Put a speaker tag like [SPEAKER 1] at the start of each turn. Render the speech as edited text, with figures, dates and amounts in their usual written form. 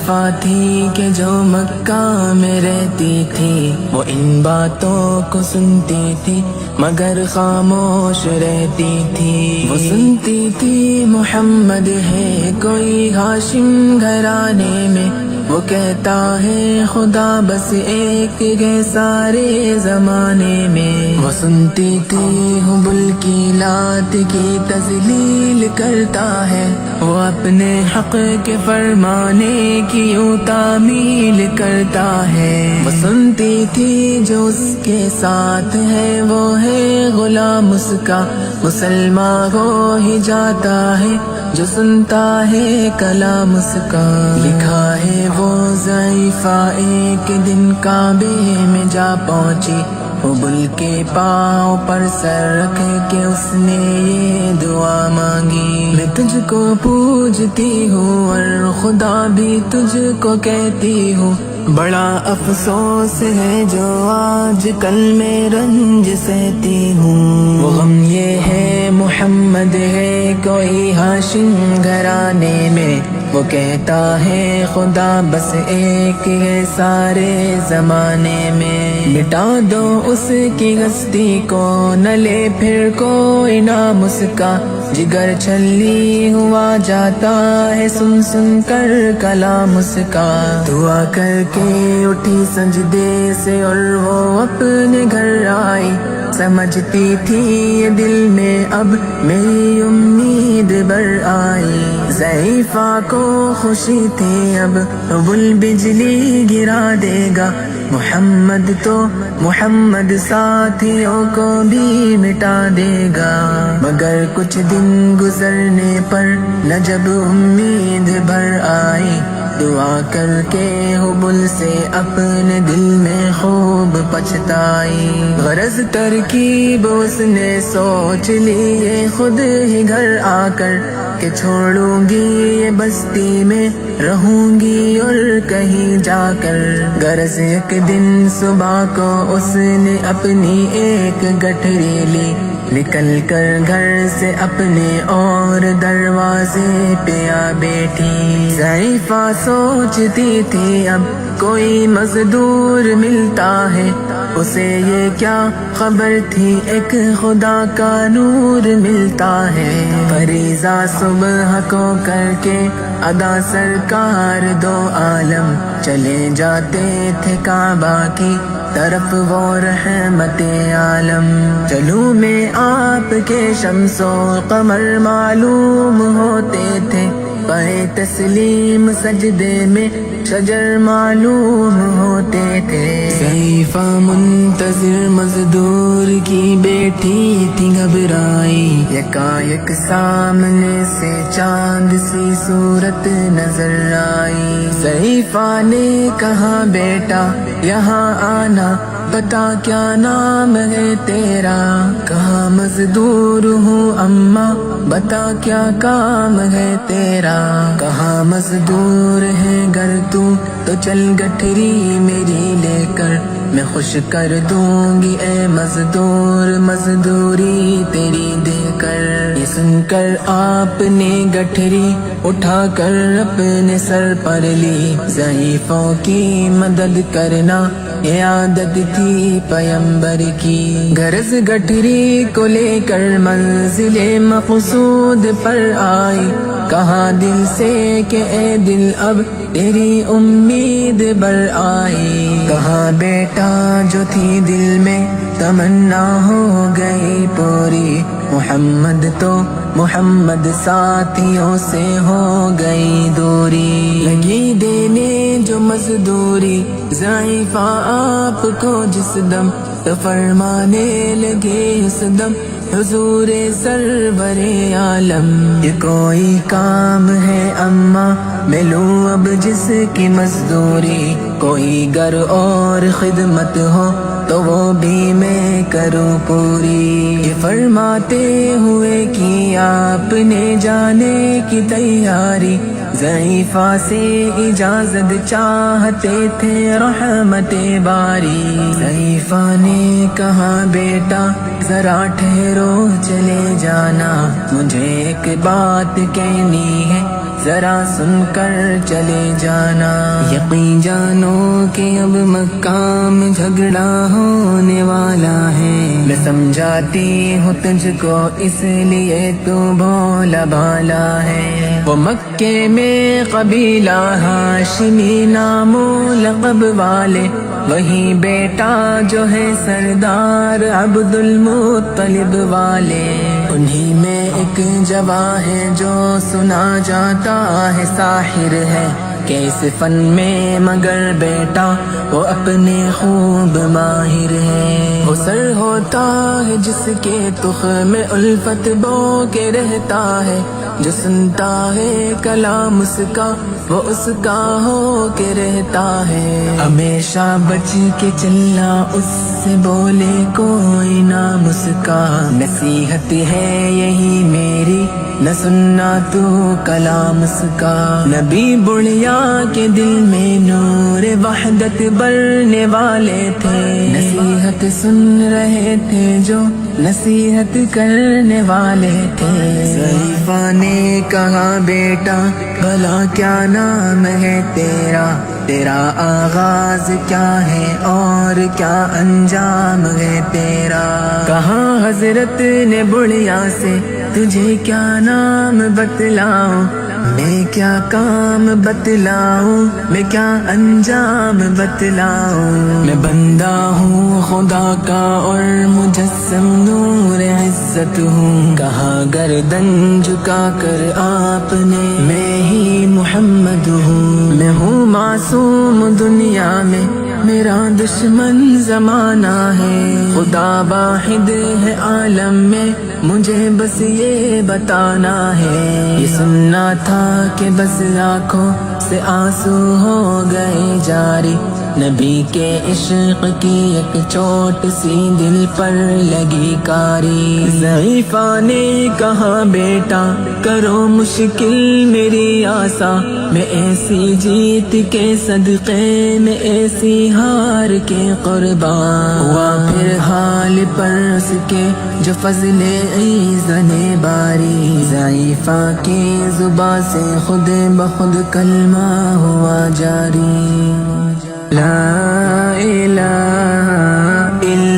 [SPEAKER 1] ضعیفہ تھی کہ جو مکہ میں رہتی تھی، وہ ان باتوں کو سنتی تھی مگر خاموش رہتی تھی۔ وہ سنتی تھی محمد ہے کوئی ہاشم گھرانے میں، وہ کہتا ہے خدا بس ایک ہے سارے زمانے میں۔ وہ سنتی تھی حبل کی لات کی تذلیل کرتا ہے، وہ اپنے حق کے فرمانے کی یوں تعمیل کرتا ہے۔ وہ سنتی تھی جو اس کے ساتھ ہے وہ ہے غلام اس کا، مسلمان ہو ہی جاتا ہے جو سنتا ہے کلام اس کا۔ لکھا ہے وہ ضعیفہ ایک دن کعبے میں جا پہنچی، حبل کے پاؤں پر سر رکھ کے اس نے یہ دعا مانگی، میں تجھ کو پوجتی ہوں اور خدا بھی تجھ کو کہتی ہوں، بڑا افسوس ہے جو آج کل میں رنج سہتی ہوں۔ وہ غم یہ ہے محمد ہے کوئی ہاشم گھرانے میں، وہ کہتا ہے خدا بس ایک ہے سارے زمانے میں۔ مٹا دو اس کی ہستی کو نہ لے پھر کوئی نام اس کا، جگر چھلی ہوا جاتا ہے سن سن کر کلام اس کا۔ دعا کر کے اٹھی سجدے سے اور وہ اپنے گھر آئی، سمجھتی تھی یہ دل میں اب میری امید بر آئی۔ ضعیفہ کو خوشی تھی اب حبل بجلی گرا دے گا، محمد تو محمد ساتھیوں کو بھی مٹا دے گا۔ مگر کچھ دن گزرنے پر نہ جب امید بھر آئی، دعا کر کے حبل سے اپنے دل میں خوب پچھتائی۔ غرض ترکیب اس نے سوچ لی یہ خود ہی گھر آ کر، کہ چھوڑوں گی یہ بستی میں رہوں گی اور کہیں جا کر۔ غرض ایک دن صبح کو اس نے اپنی ایک گٹھری لی، نکل کر گھر سے اپنے اور دروازے پہ آ بیٹھی۔ ضعیفہ سوچتی تھی اب کوئی مزدور ملتا ہے، اسے یہ کیا خبر تھی ایک خدا کا نور ملتا ہے۔ فریضہ صبح کو کر کے ادا سرکار دو عالم چلے جاتے تھے کعبہ کی طرف وہ رحمت عالم۔ چلوں میں آپ کے شمس و قمر معلوم ہوتے تھے، پائے تسلیم سجدے میں شجر معلوم ہوتے تھے۔ ضعیفہ منتظر مزدور کی بیٹھی تھی گھبرائی، یکایک سامنے سے چاند سی صورت نظر آئی۔ ضعیفہ نے کہا بیٹا یہاں آنا، بتا کیا نام ہے تیرا؟ کہا مزدور ہوں اماں، بتا کیا کام ہے تیرا؟ کہا مزدور ہے گر تو چل گٹھری میری لے کر، میں خوش کر دوں گی اے مزدور مزدوری تیری دے کر۔ یہ سن کر آپ نے گٹھری اٹھا کر اپنے سر پر لی، ضعیفوں کی مدد کرنا یہ عادت تھی پیمبر کی۔ غرض گٹھری کو لے کر منزل مقصود پر آئی، کہا دل سے کہ اے دل اب تیری امید بر آئی۔ کہا بیٹا جو تھی دل میں تمنا ہو گئی پوری، محمد تو محمد ساتھیوں سے ہو گئی دوری۔ لگی دینے جو مزدوری ضعیفہ آپ کو جس دم، تو فرمانے لگے اس دم حضور سرور عالم۔ یہ کوئی کام ہے اماں میں لوں اب جس کی مزدوری، کوئی گر اور خدمت ہو تو وہ بھی میں کروں پوری۔ یہ فرماتے ہوئے کی آپ نے جانے کی تیاری، ضعیفہ سے اجازت چاہتے تھے رحمت باری۔ ضعیفہ نے کہا بیٹا ذرا ٹھہرو چلے جانا، مجھے ایک بات کہنی ہے ذرا سن کر چلے جانا، یقین جانو کہ اب مکہ میں جھگڑا ہونے والا ہے، میں سمجھاتی ہوں تجھ کو اس لیے تو بھولا بھالا ہے، وہ مکے میں قبیلہ ہاشمی نام و لقب والے، وہی بیٹا جو ہے سردار عبد المطلب والے، انہی میں ایک جواں ہے جو سنا جاتا ہے ساحر ہے، کہ اس فن میں مگر بیٹا وہ اپنے خوب ماہر ہے، وہ سر ہوتا ہے جس کے تخم میں الفت بو کے رہتا ہے، جو سنتا ہے کلام اس کا وہ اس کا ہو کے رہتا ہے، ہمیشہ بچ کے چلنا اس سے بولے کوئی نام اس کا، نصیحت ہے یہی میری نہ سننا تو کلام اس کا، نبی بڑھیا کے دل میں نور وحدت بڑھنے والے تھے، نصیحت سن رہے تھے جو نصیحت کرنے والے تھے، ضعیفہ نے کہا بیٹا بھلا کیا نام ہے تیرا، تیرا آغاز کیا ہے اور کیا انجام ہے تیرا، کہا حضرت نے بڑھیا سے تجھے کیا نام بتلاؤں، میں کیا کام بتلاؤں، میں کیا انجام بتلاؤں، میں بندہ ہوں خدا کا اور مجسم نور عزت ہوں، کہا گردن جھکا کر آپ نے میں ہی محمد ہوں، میں ہوں معصوم دنیا میں میرا دشمن زمانہ ہے، خدا واحد ہے عالم میں مجھے بس یہ بتانا ہے، یہ سننا تھا کہ بس آنکھوں سے آنسو ہو گئے جاری، نبی کے عشق کی ایک چوٹ سی دل پر لگی کاری، ضعیفہ نے کہا بیٹا کرو مشکل میری آسا، میں ایسی جیت کے صدقے میں ایسی ہار کے قربان، ہوا پھر حال پر اس کے جو فضل ایزن باری، ضعیفہ کی زبان سے خود بخود کلمہ ہوا جاری، لا الہ الا